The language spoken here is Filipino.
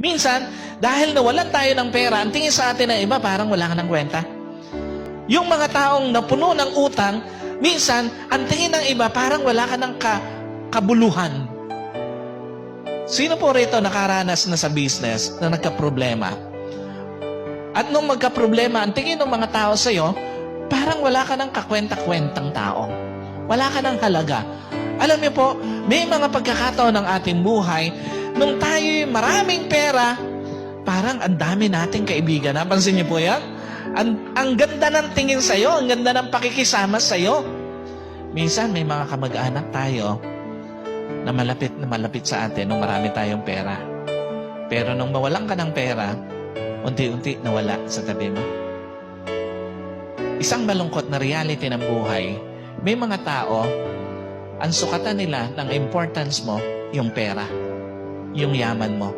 Minsan, dahil nawalan tayo ng pera, ang tingin sa atin ng iba, parang wala ka ng kwenta. Yung mga taong napuno ng utang, minsan, ang tingin ng iba, parang wala ka ng kabuluhan. Sino po rito nakaranas na sa business na nagka-problema? At nung magka-problema, ang tingin ng mga tao sa'yo, parang wala ka ng kakwenta-kwentang tao. Wala ka ng halaga. Alam niyo po, may mga pagkakataon ng ating buhay, nung tayo'y maraming pera, parang ang dami nating kaibigan. Napansin niyo po yan? Ang ganda ng tingin sa'yo, ang ganda ng pakikisama sa'yo. Minsan may mga kamag-anak tayo na malapit sa atin nung marami tayong pera. Pero nung mawalan ka ng pera, unti-unti nawala sa tabi mo. Isang malungkot na reality ng buhay, may mga tao, ang sukatan nila ng importance mo, yung pera, yung yaman mo.